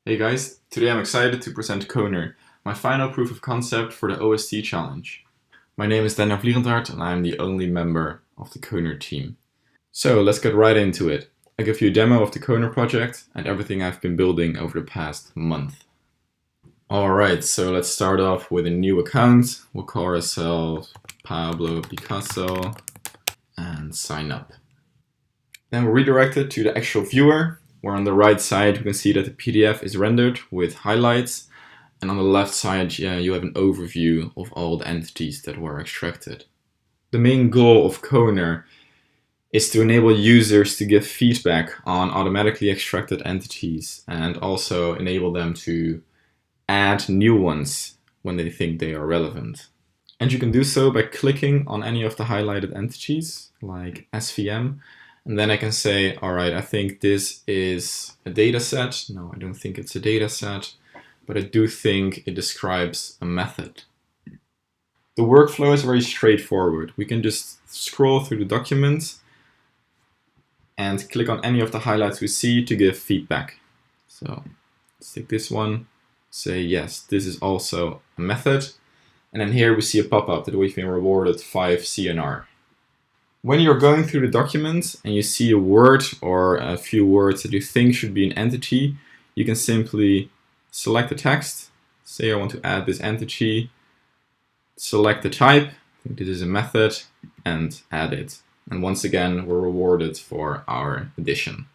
Hey guys, today I'm excited to present Koner, my final proof of concept for the OST challenge. My name is Daniel Vliegendhart and I'm the only member of the Koner team. So let's get right into it. I'll give you a demo of the Koner project and everything I've been building over the past month. Alright, so let's start off with a new account. We'll call ourselves Pablo Picasso and sign up. Then we're redirected to the actual viewer, where on the right side we can see that the PDF is rendered with highlights, and on the left side you have an overview of all the entities that were extracted. The main goal of Koner is to enable users to give feedback on automatically extracted entities and also enable them to add new ones when they think they are relevant. And you can do so by clicking on any of the highlighted entities, like SVM, and then I can say, all right, I think this is a data set. No, I don't think it's a data set, but I do think it describes a method. The workflow is very straightforward. We can just scroll through the document and click on any of the highlights we see to give feedback. So let's take this one, say, yes, this is also a method. And then here we see a pop-up that we've been rewarded 5 CNR. When you're going through the document and you see a word or a few words that you think should be an entity, you can simply select the text, say I want to add this entity, select the type, I think this is a method, and add it. And once again, we're rewarded for our addition.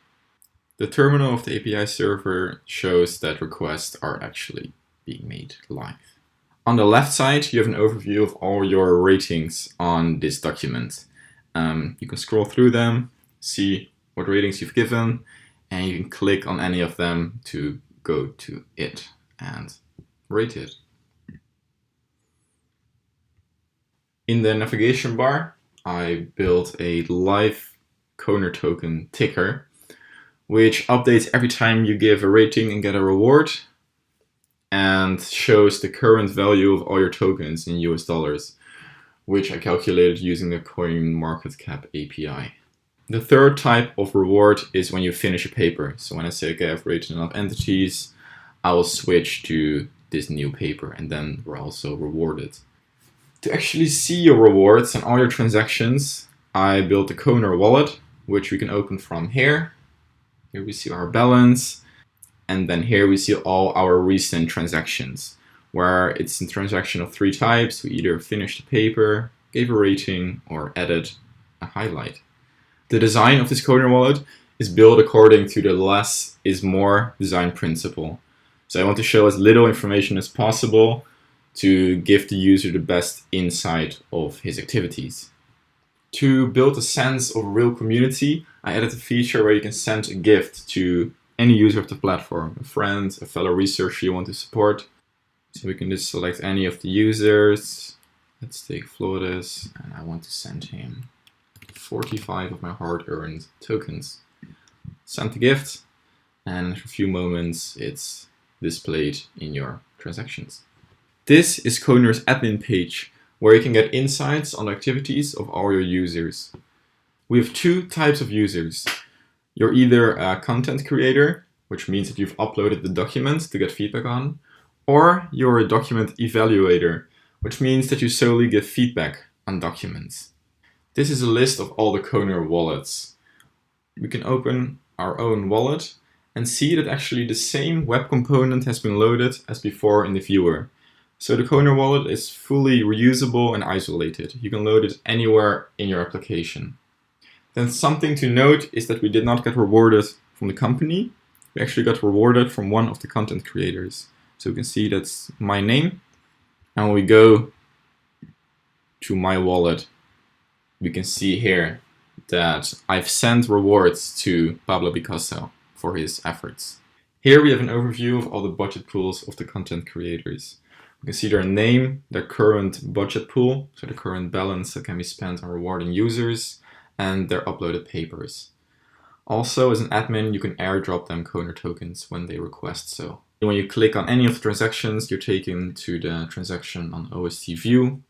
The terminal of the API server shows that requests are actually being made live. On the left side, you have an overview of all your ratings on this document. You can scroll through them, see what ratings you've given, and you can click on any of them to go to it and rate it. In the navigation bar, I built a live Koner token ticker, which updates every time you give a rating and get a reward, and shows the current value of all your tokens in US dollars, which I calculated using the CoinMarketCap API. The third type of reward is when you finish a paper. So when I say, okay, I've rated enough entities, I will switch to this new paper, and then we're also rewarded. To actually see your rewards and all your transactions, I built a Koner wallet, which we can open from here. Here we see our balance, and then here we see all our recent transactions, where it's a transaction of 3 types. We either finished the paper, gave a rating, or added a highlight. The design of this Koner wallet is built according to the less is more design principle. So I want to show as little information as possible to give the user the best insight of his activities. To build a sense of a real community, I added a feature where you can send a gift to any user of the platform, a friend, a fellow researcher you want to support. So we can just select any of the users. Let's take Flores, and I want to send him 45 of my hard-earned tokens. Send the gift, and in a few moments it's displayed in your transactions. This is Koner's admin page, where you can get insights on the activities of all your users. We have 2 types of users. You're either a content creator, which means that you've uploaded the document to get feedback on, or you're a document evaluator, which means that you solely give feedback on documents. This is a list of all the Koner wallets. We can open our own wallet and see that actually the same web component has been loaded as before in the viewer. So the Koner wallet is fully reusable and isolated. You can load it anywhere in your application. Then something to note is that we did not get rewarded from the company. We actually got rewarded from one of the content creators. So we can see that's my name. And when we go to my wallet, we can see here that I've sent rewards to Pablo Picasso for his efforts. Here we have an overview of all the budget pools of the content creators. We can see their name, their current budget pool, so the current balance that can be spent on rewarding users, and their uploaded papers. Also, as an admin, you can airdrop them Koner tokens when they request so. When you click on any of the transactions, you're taken to the transaction on OST View.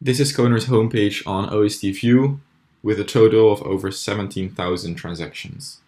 This is Koner's homepage on OST View with a total of over 17,000 transactions.